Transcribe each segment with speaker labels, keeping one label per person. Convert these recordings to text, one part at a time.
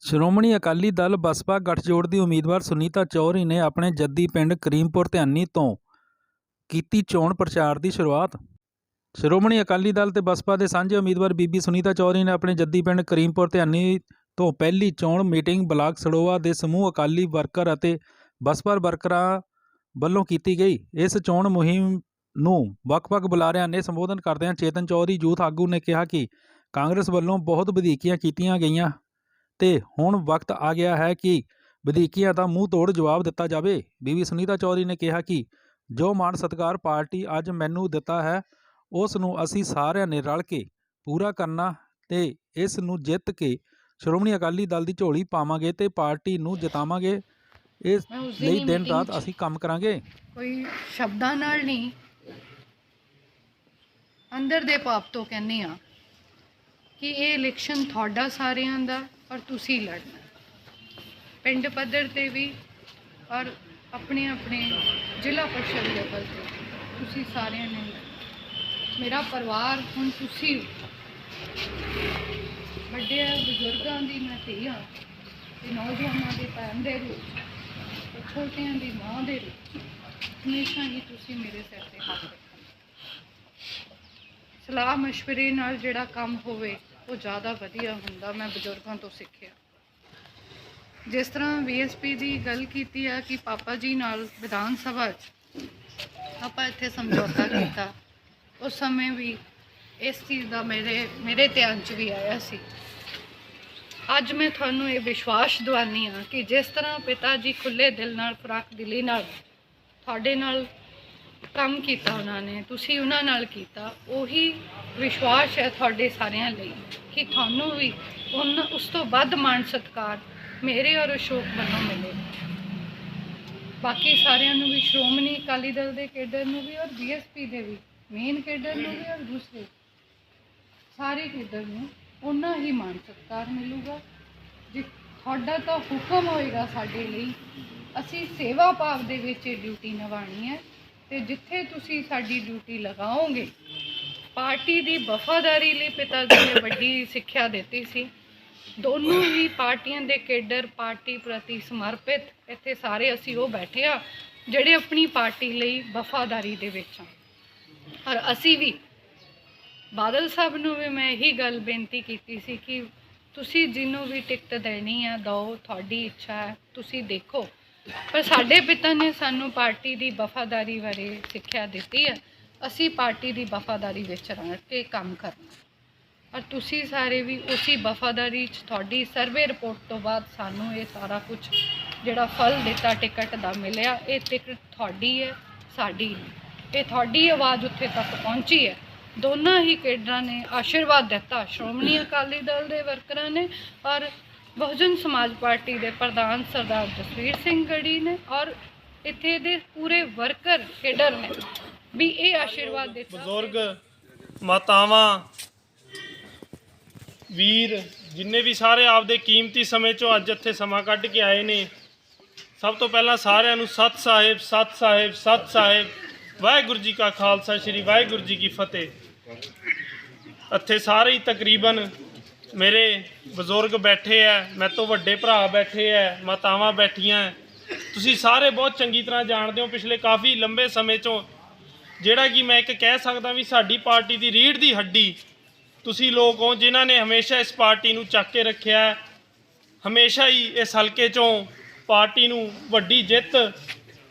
Speaker 1: ਸ਼੍ਰੋਮਣੀ ਅਕਾਲੀ ਦਲ ਬਸਪਾ ਗੱਠਜੋੜ ਦੀ ਉਮੀਦਵਾਰ ਸੁਨੀਤਾ ਚੌਧਰੀ ਨੇ ਆਪਣੇ ਜੱਦੀ ਪਿੰਡ ਕਰੀਮਪੁਰ ਧਿਆਨੀ ਤੋਂ ਕੀਤੀ ਚੋਣ ਪ੍ਰਚਾਰ ਦੀ ਸ਼ੁਰੂਆਤ। ਸ਼੍ਰੋਮਣੀ ਅਕਾਲੀ ਦਲ ਤੇ ਬਸਪਾ ਦੇ ਸਾਂਝੇ ਉਮੀਦਵਾਰ ਬੀਬੀ ਸੁਨੀਤਾ ਚੌਧਰੀ ਨੇ ਆਪਣੇ ਜੱਦੀ ਪਿੰਡ ਕਰੀਮਪੁਰ ਧਿਆਨੀ ਤੋਂ ਪਹਿਲੀ ਚੋਣ ਮੀਟਿੰਗ ਬਲਾਕ ਸੜੋਆ ਦੇ ਸਮੂਹ ਅਕਾਲੀ ਵਰਕਰ ਅਤੇ ਬਸਪਾ ਵਰਕਰਾਂ ਵੱਲੋਂ ਕੀਤੀ ਗਈ। ਇਸ ਚੋਣ ਮੁਹਿੰਮ ਨੂੰ ਵੱਖ-ਵੱਖ ਬੁਲਾਰਿਆਂ ਨੇ ਸੰਬੋਧਨ ਕਰਦਿਆਂ ਚੇਤਨ ਚੌਧਰੀ ਯੂਥ ਆਗੂ ਨੇ ਕਿਹਾ ਕਿ ਕਾਂਗਰਸ ਵੱਲੋਂ ਬਹੁਤ ਵਧੀਕੀਆਂ ਕੀਤੀਆਂ ਗਈਆਂ ਤੇ ਹੁਣ ਵਕਤ ਆ ਗਿਆ ਹੈ ਕਿ ਵਧੀਕੀਆਂ ਦਾ ਮੂੰਹ ਤੋੜ ਜਵਾਬ ਦਿੱਤਾ ਜਾਵੇ। ਬੀਬੀ ਸੁਨੀਤਾ ਚੌਧਰੀ ਨੇ ਕਿਹਾ ਕਿ ਜੋ ਮਾਣ ਸਤਿਕਾਰ ਪਾਰਟੀ ਅੱਜ ਮੈਨੂੰ ਦਿੱਤਾ ਹੈ ਉਸ ਨੂੰ ਅਸੀਂ ਸਾਰਿਆਂ ਨੇ ਰਲ ਕੇ ਪੂਰਾ ਕਰਨਾ ਤੇ ਇਸ ਨੂੰ ਜਿੱਤ ਕੇ ਸ਼੍ਰੋਮਣੀ ਅਕਾਲੀ ਦਲ ਦੀ ਝੋਲੀ ਪਾਵਾਂਗੇ ਤੇ ਪਾਰਟੀ ਨੂੰ ਜਿਤਾਵਾਂਗੇ। ਇਸ ਲਈ ਦਿਨ ਰਾਤ ਅਸੀਂ ਕੰਮ ਕਰਾਂਗੇ।
Speaker 2: ਕੋਈ ਸ਼ਬਦਾਂ ਨਾਲ ਨਹੀਂ, ਅੰਦਰ ਦੇ ਭਾਵ ਤੋਂ ਕਹਿੰਦੇ ਆ ਕਿ ਇਹ ਇਲੈਕਸ਼ਨ ਤੁਹਾਡਾ ਸਾਰਿਆਂ ਦਾ ਔਰ ਤੁਸੀਂ ਲੜਨਾ ਪਿੰਡ ਪੱਧਰ ਤੇ ਵੀ ਔਰ ਆਪਣੇ ਆਪਣੇ ਜ਼ਿਲ੍ਹਾ ਪਰਿਸ਼ਦ ਲੈਵਲ ਤੇ ਤੁਸੀਂ ਸਾਰਿਆਂ ਨੇ ਲੜਨਾ। ਮੇਰਾ ਪਰਿਵਾਰ ਹੁਣ ਤੁਸੀਂ ਵੱਡੇ ਬਜ਼ੁਰਗਾਂ ਦੀ ਮੈਂ ਧੀ ਹਾਂ ਤੇ ਨੌਜਵਾਨਾਂ ਦੇ ਭੈਣ ਦੇ ਰੂਪ ਤੇ ਛੋਟਿਆਂ ਦੀ ਮਾਂ ਦੇ ਰੂਪ ਹਮੇਸ਼ਾ ਹੀ ਤੁਸੀਂ ਮੇਰੇ ਸਿਰ ਤੇ ਹੱਥ ਰੱਖਣਾ। ਸਲਾਹ ਮਸ਼ਵਰੇ ਨਾਲ ਜਿਹੜਾ ਕੰਮ ਹੋਵੇ ਉਹ ਜ਼ਿਆਦਾ ਵਧੀਆ ਹੁੰਦਾ, ਮੈਂ ਬਜ਼ੁਰਗਾਂ ਤੋਂ ਸਿੱਖਿਆ। ਜਿਸ ਤਰ੍ਹਾਂ ਵੀਐਸਪੀ ਦੀ ਗੱਲ ਕੀਤੀ ਹੈ ਕਿ ਪਾਪਾ ਜੀ ਨਾਲ ਵਿਧਾਨ ਸਭਾ 'ਚ ਆਪਾਂ ਇੱਥੇ ਸਮਝੌਤਾ ਕੀਤਾ, ਉਸ ਸਮੇਂ ਵੀ ਇਸ ਚੀਜ਼ ਦਾ ਮੇਰੇ ਧਿਆਨ 'ਚ ਵੀ ਆਇਆ ਸੀ। ਅੱਜ ਮੈਂ ਤੁਹਾਨੂੰ ਇਹ ਵਿਸ਼ਵਾਸ ਦਿਵਾਉਂਦੀ ਹਾਂ ਕਿ ਜਿਸ ਤਰ੍ਹਾਂ ਪਿਤਾ ਜੀ ਖੁੱਲ੍ਹੇ ਦਿਲ ਨਾਲ ਫਰਾਕ ਦਿਲੀ ਨਾਲ ਤੁਹਾਡੇ ਨਾਲ ਕੰਮ ਕੀਤਾ ਉਹਨਾਂ ਨੇ, ਤੁਸੀਂ ਉਹਨਾਂ ਨਾਲ ਕੀਤਾ, ਉਹੀ ਵਿਸ਼ਵਾਸ ਹੈ ਤੁਹਾਡੇ ਸਾਰਿਆਂ ਲਈ ਕਿ ਤੁਹਾਨੂੰ ਵੀ ਉਸ ਤੋਂ ਵੱਧ ਮਾਣ ਸਤਿਕਾਰ ਮੇਰੇ ਔਰ ਅਸ਼ੋਕ ਵੱਲੋਂ ਮਿਲੇ। ਬਾਕੀ ਸਾਰਿਆਂ ਨੂੰ ਵੀ, ਸ਼੍ਰੋਮਣੀ ਅਕਾਲੀ ਦਲ ਦੇ ਕੇਡਰ ਨੂੰ ਵੀ ਔਰ ਬੀਐਸਪੀ ਦੇ ਵੀ ਮੇਨ ਕੇਡਰ ਨੂੰ ਵੀ ਔਰ ਦੂਸਰੇ ਸਾਰੇ ਕੇਡਰ ਨੂੰ ਓਨਾ ਹੀ ਮਾਣ ਸਤਿਕਾਰ ਮਿਲੂਗਾ। ਜੇ ਤੁਹਾਡਾ ਤਾਂ ਹੁਕਮ ਹੋਏਗਾ ਸਾਡੇ ਲਈ, ਅਸੀਂ ਸੇਵਾ ਭਾਵ ਦੇ ਵਿੱਚ ਇਹ ਡਿਊਟੀ ਨਿਭਾਉਣੀ ਹੈ ਤੇ ਜਿੱਥੇ ਤੁਸੀਂ ਸਾਡੀ ਡਿਊਟੀ ਲਗਾਓਗੇ, ਪਾਰਟੀ ਦੀ ਵਫਾਦਾਰੀ ਲਈ ਪਿਤਾ ਜੀ ਨੇ ਵੱਡੀ ਸਿੱਖਿਆ ਦਿੱਤੀ ਸੀ। ਦੋਨੋਂ ਹੀ ਪਾਰਟੀਆਂ ਦੇ ਕੇਡਰ ਪਾਰਟੀ ਪ੍ਰਤੀ ਸਮਰਪਿਤ ਇੱਥੇ ਸਾਰੇ ਅਸੀਂ ਉਹ ਬੈਠੇ ਆ ਜਿਹੜੇ ਆਪਣੀ ਪਾਰਟੀ ਲਈ ਵਫਾਦਾਰੀ ਦੇ ਵਿੱਚ ਆ। ਔਰ ਅਸੀਂ ਵੀ ਬਾਦਲ ਸਾਹਿਬ ਨੂੰ ਵੀ ਮੈਂ ਇਹੀ ਗੱਲ ਬੇਨਤੀ ਕੀਤੀ ਸੀ ਕਿ ਤੁਸੀਂ ਜਿਹਨੂੰ ਵੀ ਟਿਕਟ ਦੇਣੀ ਆ ਦਿਓ, ਤੁਹਾਡੀ ਇੱਛਾ ਹੈ, ਤੁਸੀਂ ਦੇਖੋ। ਪਰ ਸਾਡੇ ਪਿਤਾ ਨੇ ਸਾਨੂੰ ਪਾਰਟੀ ਦੀ ਵਫਾਦਾਰੀ ਬਾਰੇ ਸਿੱਖਿਆ ਦਿੱਤੀ ਹੈ, ਅਸੀਂ ਪਾਰਟੀ ਦੀ ਵਫਾਦਾਰੀ ਵਿੱਚ ਰਲ ਕੇ ਕੰਮ ਕਰਨਾ। ਔਰ ਤੁਸੀਂ ਸਾਰੇ ਵੀ ਉਸੀ ਵਫਾਦਾਰੀ 'ਚ, ਤੁਹਾਡੀ ਸਰਵੇ ਰਿਪੋਰਟ ਤੋਂ ਬਾਅਦ ਸਾਨੂੰ ਇਹ ਸਾਰਾ ਕੁਝ ਜਿਹੜਾ ਫਲ ਦਿੱਤਾ ਟਿਕਟ ਦਾ ਮਿਲਿਆ, ਇਹ ਟਿਕਟ ਤੁਹਾਡੀ ਹੈ, ਸਾਡੀ ਨਹੀਂ। ਇਹ ਤੁਹਾਡੀ ਆਵਾਜ਼ ਉੱਥੇ ਤੱਕ ਪਹੁੰਚੀ ਹੈ। ਦੋਨਾਂ ਹੀ ਕੇਡਰਾਂ ਨੇ ਆਸ਼ੀਰਵਾਦ ਦਿੱਤਾ, ਸ਼੍ਰੋਮਣੀ ਅਕਾਲੀ ਦਲ ਦੇ ਵਰਕਰਾਂ ਨੇ ਔਰ ਬਹੁਜਨ ਸਮਾਜ ਪਾਰਟੀ ਦੇ ਪ੍ਰਧਾਨ ਸਰਦਾਰ ਜਸਵੀਰ ਸਿੰਘ ਗੜੀ ਨੇ ਔਰ ਇੱਥੇ ਦੇ ਪੂਰੇ ਵਰਕਰ ਕੇਡਰ ਨੇ ਵੀ ਇਹ ਆਸ਼ੀਰਵਾਦ ਦਿੱਤਾ।
Speaker 3: ਬਜ਼ੁਰਗ ਮਾਤਾਵਾਂ ਵੀਰ ਜਿੰਨੇ ਵੀ ਸਾਰੇ ਆਪਦੇ ਕੀਮਤੀ ਸਮੇਂ 'ਚੋਂ ਅੱਜ ਇੱਥੇ ਸਮਾਂ ਕੱਢ ਕੇ ਆਏ ਨੇ, ਸਭ ਤੋਂ ਪਹਿਲਾਂ ਸਾਰਿਆਂ ਨੂੰ ਸਤਿ ਸਾਹਿਬ, ਸਤਿ ਸਾਹਿਬ, ਸਤਿ ਸਾਹਿਬ। ਵਾਹਿਗੁਰੂ ਜੀ ਕਾ ਖਾਲਸਾ, ਸ਼੍ਰੀ ਵਾਹਿਗੁਰੂ ਜੀ ਕੀ ਫਤਿਹ। ਇੱਥੇ ਸਾਰੇ ਹੀ ਤਕਰੀਬਨ ਮੇਰੇ ਬਜ਼ੁਰਗ ਬੈਠੇ ਹੈ, ਮੇਰੇ ਤੋਂ ਵੱਡੇ ਭਰਾ ਬੈਠੇ ਹੈ, ਮਾਤਾਵਾਂ ਬੈਠੀਆਂ। ਤੁਸੀਂ ਸਾਰੇ ਬਹੁਤ ਚੰਗੀ ਤਰ੍ਹਾਂ ਜਾਣਦੇ ਹੋ ਪਿਛਲੇ ਕਾਫੀ ਲੰਬੇ ਸਮੇਂ 'ਚੋਂ ਜਿਹੜਾ ਕਿ ਮੈਂ ਇੱਕ ਕਹਿ ਸਕਦਾ ਵੀ ਸਾਡੀ ਪਾਰਟੀ ਦੀ ਰੀੜ੍ਹ ਦੀ ਹੱਡੀ ਤੁਸੀਂ ਲੋਕ ਹੋ, ਜਿਨ੍ਹਾਂ ਨੇ ਹਮੇਸ਼ਾ ਇਸ ਪਾਰਟੀ ਨੂੰ ਚੱਕ ਕੇ ਰੱਖਿਆ। ਹਮੇਸ਼ਾ ਹੀ ਇਸ ਹਲਕੇ 'ਚੋਂ ਪਾਰਟੀ ਨੂੰ ਵੱਡੀ ਜਿੱਤ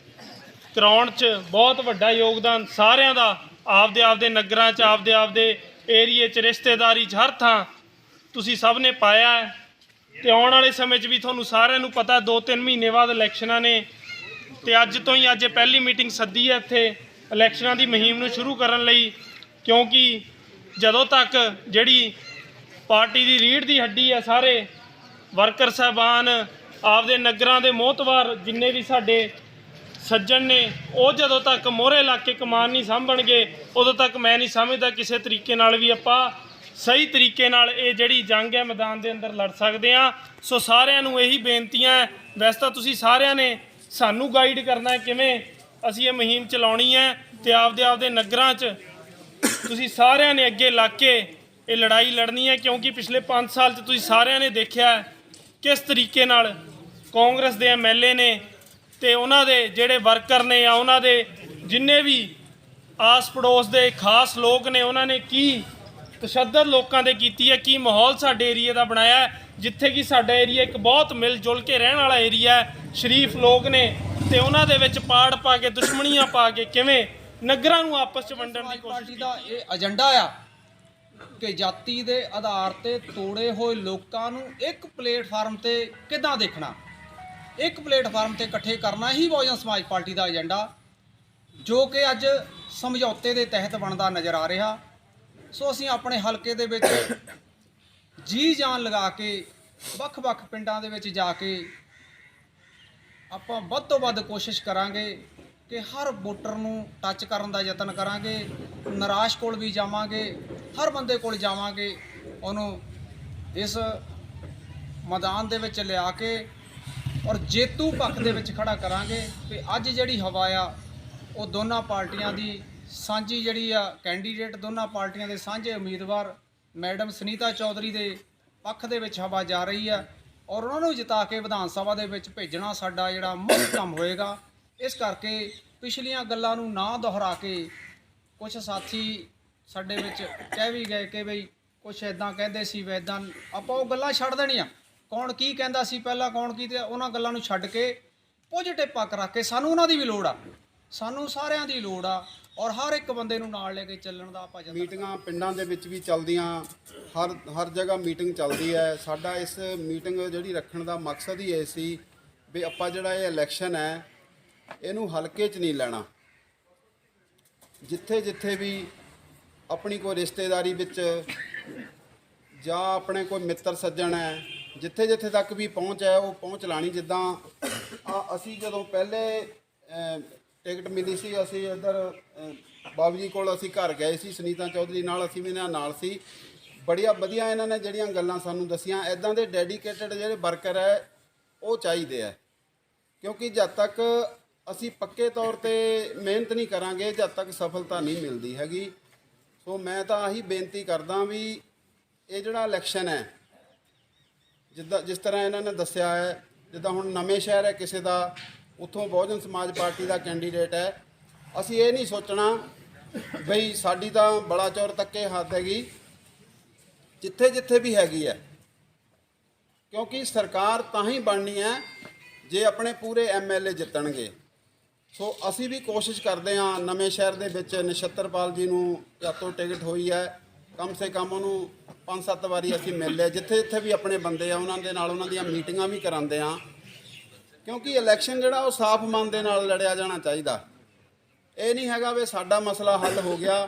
Speaker 3: ਕਰਾਉਣ 'ਚ ਬਹੁਤ ਵੱਡਾ ਯੋਗਦਾਨ ਸਾਰਿਆਂ ਦਾ, ਆਪਦੇ ਨਗਰਾਂ 'ਚ, ਆਪਦੇ ਏਰੀਏ 'ਚ, ਰਿਸ਼ਤੇਦਾਰੀ 'ਚ, ਹਰ ਥਾਂ ਤੁਸੀਂ ਸਭ ਨੇ ਪਾਇਆ ਹੈ। ਅਤੇ ਆਉਣ ਵਾਲੇ ਸਮੇਂ 'ਚ ਵੀ ਤੁਹਾਨੂੰ ਸਾਰਿਆਂ ਨੂੰ ਪਤਾ 2-3 ਮਹੀਨੇ ਬਾਅਦ ਇਲੈਕਸ਼ਨਾਂ ਨੇ ਅਤੇ ਅੱਜ ਤੋਂ ਹੀ ਅੱਜ ਪਹਿਲੀ ਮੀਟਿੰਗ ਸੱਦੀ ਹੈ ਇੱਥੇ ਇਲੈਕਸ਼ਨਾਂ ਦੀ ਮੁਹਿੰਮ ਨੂੰ ਸ਼ੁਰੂ ਕਰਨ ਲਈ, ਕਿਉਂਕਿ ਜਦੋਂ ਤੱਕ ਜਿਹੜੀ ਪਾਰਟੀ ਦੀ ਰੀੜ੍ਹ ਦੀ ਹੱਡੀ ਹੈ, ਸਾਰੇ ਵਰਕਰ ਸਾਹਿਬਾਨ, ਆਪਦੇ ਨਗਰਾਂ ਦੇ ਮੋਹਤਵਾਰ ਜਿੰਨੇ ਵੀ ਸਾਡੇ ਸੱਜਣ ਨੇ, ਉਹ ਜਦੋਂ ਤੱਕ ਮੋਹਰੇ ਲਾ ਕੇ ਕਮਾਨ ਨਹੀਂ ਸਾਂਭਣਗੇ, ਉਦੋਂ ਤੱਕ ਮੈਂ ਨਹੀਂ ਸਮਝਦਾ ਕਿਸੇ ਤਰੀਕੇ ਨਾਲ ਵੀ ਆਪਾਂ ਸਹੀ ਤਰੀਕੇ ਨਾਲ ਇਹ ਜਿਹੜੀ ਜੰਗ ਹੈ ਮੈਦਾਨ ਦੇ ਅੰਦਰ ਲੜ ਸਕਦੇ ਹਾਂ। ਸੋ ਸਾਰਿਆਂ ਨੂੰ ਇਹੀ ਬੇਨਤੀਆਂ ਹੈ। ਵੈਸੇ ਤਾਂ ਤੁਸੀਂ ਸਾਰਿਆਂ ਨੇ ਸਾਨੂੰ ਗਾਈਡ ਕਰਨਾ ਹੈ ਕਿਵੇਂ ਅਸੀਂ ਇਹ ਮੁਹਿੰਮ ਚਲਾਉਣੀ ਹੈ ਅਤੇ ਆਪਦੇ ਨਗਰਾਂ 'ਚ ਤੁਸੀਂ ਸਾਰਿਆਂ ਨੇ ਅੱਗੇ ਲੱਗ ਕੇ ਇਹ ਲੜਾਈ ਲੜਨੀ ਹੈ, ਕਿਉਂਕਿ ਪਿਛਲੇ 5 ਸਾਲ 'ਚ ਤੁਸੀਂ ਸਾਰਿਆਂ ਨੇ ਦੇਖਿਆ ਕਿਸ ਤਰੀਕੇ ਨਾਲ ਕਾਂਗਰਸ ਦੇ ਐਮਐਲਏ ਨੇ ਤੇ ਉਹਨਾਂ ਦੇ ਜਿਹੜੇ ਵਰਕਰ ਨੇ ਆ ਉਹਨਾਂ ਦੇ ਜਿੰਨੇ ਵੀ ਆਸ ਪੜੋਸ ਦੇ ਖਾਸ ਲੋਕ ਨੇ ਉਹਨਾਂ ਨੇ ਕੀ ਤਸ਼ੱਦਦ ਲੋਕਾਂ ਦੇ ਕੀਤੀ ਹੈ, ਕੀ ਮਾਹੌਲ ਸਾਡੇ ਏਰੀਏ ਦਾ ਬਣਾਇਆ ਹੈ, ਜਿੱਥੇ ਕਿ ਸਾਡਾ ਏਰੀਆ ਇੱਕ ਬਹੁਤ ਮਿਲ ਜੁਲ ਕੇ ਰਹਿਣ ਵਾਲਾ ਏਰੀਆ ਹੈ, ਸ਼ਰੀਫ ਲੋਕ ਨੇ ਤੇ ਉਹਨਾਂ ਦੇ ਵਿੱਚ ਪਾੜ ਪਾ ਕੇ ਦੁਸ਼ਮਣੀਆਂ ਪਾ ਕੇ ਕਿਵੇਂ ਨਗਰਾਂ ਨੂੰ ਆਪਸ 'ਚ ਵੰਡਣ ਦੀ ਕੋਸ਼ਿਸ਼
Speaker 4: ਪਾਰਟੀ ਦਾ ਇਹ ਏਜੰਡਾ ਆ ਕਿ ਜਾਤੀ ਦੇ ਆਧਾਰ ਤੇ ਤੋੜੇ ਹੋਏ ਲੋਕਾਂ ਨੂੰ ਇੱਕ ਪਲੇਟਫਾਰਮ ਤੇ ਕਿੱਦਾਂ ਦੇਖਣਾ, ਇੱਕ ਪਲੇਟਫਾਰਮ ਤੇ ਇਕੱਠੇ ਕਰਨਾ ਹੀ ਬਹੁਜਨ ਸਮਾਜ ਪਾਰਟੀ ਦਾ ਏਜੰਡਾ, ਜੋ ਕਿ ਅੱਜ ਸਮਝੌਤੇ ਦੇ ਤਹਿਤ ਬਣਦਾ ਨਜ਼ਰ ਆ ਰਿਹਾ। ਸੋ ਅਸੀਂ ਆਪਣੇ ਹਲਕੇ ਦੇ ਵਿੱਚ ਜੀ ਜਾਨ ਲਗਾ ਕੇ ਵੱਖ-ਵੱਖ ਪਿੰਡਾਂ ਦੇ ਵਿੱਚ ਜਾ ਕੇ ਆਪਾਂ ਵੱਧ ਤੋਂ ਵੱਧ ਕੋਸ਼ਿਸ਼ ਕਰਾਂਗੇ ਕਿ ਹਰ ਵੋਟਰ ਨੂੰ ਟੱਚ ਕਰਨ ਦਾ ਯਤਨ ਕਰਾਂਗੇ, ਨਿਰਾਸ਼ ਕੋਲ ਵੀ ਜਾਵਾਂਗੇ, ਹਰ ਬੰਦੇ ਕੋਲ ਜਾਵਾਂਗੇ, ਉਹਨੂੰ ਇਸ ਮੈਦਾਨ ਦੇ ਵਿੱਚ ਲਿਆ ਕੇ ਔਰ ਜੇਤੂ ਪੱਖ ਦੇ ਵਿੱਚ ਖੜਾ ਕਰਾਂਗੇ। ਕਿ ਅੱਜ ਜਿਹੜੀ ਹਵਾ ਆ ਉਹ ਦੋਨਾਂ ਪਾਰਟੀਆਂ ਦੀ ਸਾਂਝੀ ਜਿਹੜੀ ਆ ਕੈਂਡੀਡੇਟ, ਦੋਨਾਂ ਪਾਰਟੀਆਂ ਦੇ ਸਾਂਝੇ ਉਮੀਦਵਾਰ ਮੈਡਮ ਸੁਨੀਤਾ ਚੌਧਰੀ ਦੇ ਪੱਖ ਦੇ ਵਿੱਚ ਹਵਾ ਜਾ ਰਹੀ ਆ ਔਰ ਉਹਨਾਂ ਨੂੰ ਜਿਤਾ ਕੇ ਵਿਧਾਨ ਸਭਾ ਦੇ ਵਿੱਚ ਭੇਜਣਾ ਸਾਡਾ ਜਿਹੜਾ ਮੁੱਖ ਕੰਮ ਹੋਏਗਾ। ਇਸ ਕਰਕੇ ਪਿਛਲੀਆਂ ਗੱਲਾਂ ਨੂੰ ਨਾ ਦੁਹਰਾ ਕੇ ਕੁਝ ਸਾਥੀ ਸਾਡੇ ਵਿੱਚ ਕਹਿ ਵੀ ਗਏ ਕਿ ਬਈ ਕੁਛ ਇਦਾਂ ਕਹਿੰਦੇ ਸੀ ਵੀ ਇਦਾਂ, ਆਪਾਂ ਉਹ ਗੱਲਾਂ ਛੱਡ ਦੇਣੀਆਂ। ਕੌਣ ਕੀ ਕਹਿੰਦਾ ਸੀ ਪਹਿਲਾਂ, ਕੌਣ ਕੀ, ਤੇ ਉਹਨਾਂ ਗੱਲਾਂ ਨੂੰ ਛੱਡ ਕੇ ਪੋਜ਼ਿਟਿਵ ਪੱਖ ਰੱਖ ਕੇ ਸਾਨੂੰ ਉਹਨਾਂ ਦੀ ਵੀ ਲੋੜ ਆ, ਸਾਨੂੰ ਸਾਰਿਆਂ ਦੀ ਲੋੜ ਆ ਔਰ ਹਰ ਇੱਕ ਬੰਦੇ ਨੂੰ ਨਾਲ ਲੈ ਕੇ ਚੱਲਣ ਦਾ ਆਪਾਂ
Speaker 5: ਮੀਟਿੰਗਾਂ ਪਿੰਡਾਂ ਦੇ ਵਿੱਚ ਵੀ ਚੱਲਦੀਆਂ, ਹਰ ਜਗ੍ਹਾ ਮੀਟਿੰਗ ਚੱਲਦੀ ਹੈ। ਸਾਡਾ ਇਸ ਮੀਟਿੰਗ ਜਿਹੜੀ ਰੱਖਣ ਦਾ ਮਕਸਦ ਹੀ ਇਹ ਸੀ ਵੀ ਆਪਾਂ ਜਿਹੜਾ ਇਹ ਇਲੈਕਸ਼ਨ ਹੈ ਇਹਨੂੰ ਹਲਕੇ 'ਚ ਨਹੀਂ ਲੈਣਾ। ਜਿੱਥੇ ਜਿੱਥੇ ਵੀ ਆਪਣੀ ਕੋਈ ਰਿਸ਼ਤੇਦਾਰੀ ਵਿੱਚ ਜਾਂ ਆਪਣੇ ਕੋਈ ਮਿੱਤਰ ਸੱਜਣ ਹੈ, ਜਿੱਥੇ ਜਿੱਥੇ ਤੱਕ ਵੀ ਪਹੁੰਚ ਹੈ ਉਹ ਪਹੁੰਚ ਲਾਣੀ। ਜਿੱਦਾਂ ਅਸੀਂ ਜਦੋਂ ਪਹਿਲੇ ਟਿਕਟ ਮਿਲੀ ਸੀ, ਅਸੀਂ ਇੱਧਰ ਬਾਬੂ ਜੀ ਕੋਲ ਅਸੀਂ ਘਰ ਗਏ ਸੀ, ਸੁਨੀਤਾ ਚੌਧਰੀ ਨਾਲ ਅਸੀਂ ਵੀ ਇਹਨਾਂ ਨਾਲ ਸੀ। ਬੜੀਆਂ ਵਧੀਆ ਇਹਨਾਂ ਨੇ ਜਿਹੜੀਆਂ ਗੱਲਾਂ ਸਾਨੂੰ ਦੱਸੀਆਂ, ਇੱਦਾਂ ਦੇ ਡੈਡੀਕੇਟਡ ਜਿਹੜੇ ਵਰਕਰ ਹੈ ਉਹ ਚਾਹੀਦੇ ਹੈ, ਕਿਉਂਕਿ ਜਦ ਤੱਕ ਅਸੀਂ ਪੱਕੇ ਤੌਰ ਤੇ ਮਿਹਨਤ ਨਹੀਂ ਕਰਾਂਗੇ ਜਦ ਤੱਕ ਸਫਲਤਾ ਨਹੀਂ ਮਿਲਦੀ ਹੈਗੀ। ਸੋ ਮੈਂ ਤਾਂ ਆਹੀ ਬੇਨਤੀ ਕਰਦਾ ਵੀ ਇਹ ਜਿਹੜਾ ਇਲੈਕਸ਼ਨ ਹੈ, ਜਿਸ ਤਰ੍ਹਾਂ ਇਹਨਾਂ ਨੇ ਦੱਸਿਆ ਹੈ, ਜਿੱਦਾਂ ਹੁਣ ਨਵੇਂ ਸ਼ਹਿਰ ਹੈ ਕਿਸੇ ਦਾ, ਉੱਥੋਂ ਬਹੁਜਨ ਸਮਾਜ ਪਾਰਟੀ ਦਾ ਕੈਂਡੀਡੇਟ ਹੈ, ਅਸੀਂ ਇਹ ਨਹੀਂ ਸੋਚਣਾ ਬਈ ਸਾਡੀ ਤਾਂ ਬੜਾ ਚੌਰ ਤੱਕੇ ਹੱਦ ਹੈਗੀ, ਜਿੱਥੇ ਜਿੱਥੇ ਵੀ ਹੈਗੀ ਹੈ, ਕਿਉਂਕਿ ਸਰਕਾਰ ਤਾਂ ਹੀ ਬਣਨੀ ਹੈ ਜੇ ਆਪਣੇ ਪੂਰੇ ਐਮਐਲਏ ਜਿੱਤਣਗੇ। ਸੋ ਅਸੀਂ ਵੀ ਕੋਸ਼ਿਸ਼ ਕਰਦੇ ਹਾਂ, ਨਵੇਂ ਸ਼ਹਿਰ ਦੇ ਵਿੱਚ ਨਛੱਤਰਪਾਲ ਜੀ ਨੂੰ ਜਾਤੋਂ ਟਿਕਟ ਹੋਈ ਹੈ, ਕਮ ਸੇ ਕਮ ਉਹਨੂੰ 5-7 ਵਾਰੀ ਅਸੀਂ ਮਿਲ ਲਿਆ, ਜਿੱਥੇ ਜਿੱਥੇ ਵੀ ਆਪਣੇ ਬੰਦੇ ਆ ਉਹਨਾਂ ਦੇ ਨਾਲ ਉਹਨਾਂ ਦੀਆਂ ਮੀਟਿੰਗਾਂ ਵੀ ਕਰਾਉਂਦੇ ਹਾਂ, ਕਿਉਂਕਿ ਇਲੈਕਸ਼ਨ ਜਿਹੜਾ ਉਹ ਸਾਫ਼ ਮਨ ਦੇ ਨਾਲ ਲੜਿਆ ਜਾਣਾ ਚਾਹੀਦਾ। ਇਹ ਨਹੀਂ ਹੈਗਾ ਵੀ ਸਾਡਾ ਮਸਲਾ ਹੱਲ ਹੋ ਗਿਆ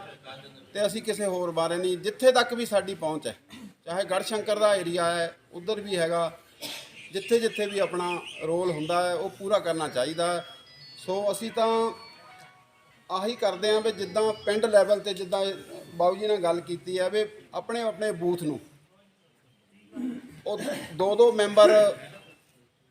Speaker 5: ਤੇ ਅਸੀਂ ਕਿਸੇ ਹੋਰ ਬਾਰੇ ਨਹੀਂ, ਜਿੱਥੇ ਤੱਕ ਵੀ ਸਾਡੀ ਪਹੁੰਚ ਹੈ, ਚਾਹੇ ਗੜ੍ਹਸ਼ੰਕਰ ਦਾ ਏਰੀਆ ਹੈ ਉੱਧਰ ਵੀ ਹੈਗਾ, ਜਿੱਥੇ ਜਿੱਥੇ ਵੀ ਆਪਣਾ ਰੋਲ ਹੁੰਦਾ ਹੈ ਉਹ ਪੂਰਾ ਕਰਨਾ ਚਾਹੀਦਾ। ਸੋ ਅਸੀਂ ਤਾਂ ਆਹੀ ਕਰਦੇ ਹਾਂ ਵੀ ਜਿੱਦਾਂ ਪਿੰਡ ਲੈਵਲ ਤੇ, ਜਿੱਦਾਂ ਬਾਬੂ ਜੀ ਨੇ ਗੱਲ ਕੀਤੀ ਹੈ ਵੀ ਆਪਣੇ ਆਪਣੇ ਬੂਥ ਨੂੰ ਉਹ 2-2 ਮੈਂਬਰ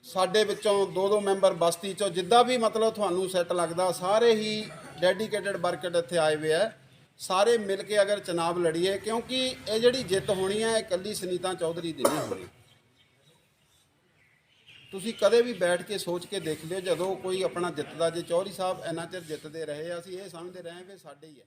Speaker 5: ਸਾਡੇ ਵਿੱਚੋਂ, 2-2 ਮੈਂਬਰ ਬਸਤੀ 'ਚੋਂ, ਜਿੱਦਾਂ ਵੀ ਮਤਲਬ ਤੁਹਾਨੂੰ ਸੈੱਟ ਲੱਗਦਾ, ਸਾਰੇ ਹੀ ਡੈਡੀਕੇਟਡ ਵਰਕਰ ਇੱਥੇ ਆਏ ਹੋਏ ਹੈ, ਸਾਰੇ ਮਿਲ ਕੇ ਅਗਰ ਚੁਣਾਵ ਲੜੀਏ, ਕਿਉਂਕਿ ਇਹ ਜਿਹੜੀ ਜਿੱਤ ਹੋਣੀ ਹੈ ਇਹ ਇਕੱਲੀ ਸੁਨੀਤਾ ਚੌਧਰੀ ਦੀ ਨਹੀਂ ਹੋਣੀ। ਤੁਸੀਂ ਕਦੇ ਵੀ ਬੈਠ ਕੇ ਸੋਚ ਕੇ ਦੇਖ ਲਿਓ, ਜਦੋਂ ਕੋਈ ਆਪਣਾ ਜਿੱਤਦਾ, ਜੇ ਚੌਧਰੀ ਸਾਹਿਬ ਇੰਨਾ ਚਿਰ ਜਿੱਤਦੇ ਰਹੇ, ਅਸੀਂ ਇਹ ਸਮਝਦੇ ਰਹੇ ਕਿ ਸਾਡੇ ਹੀ ਹੈ।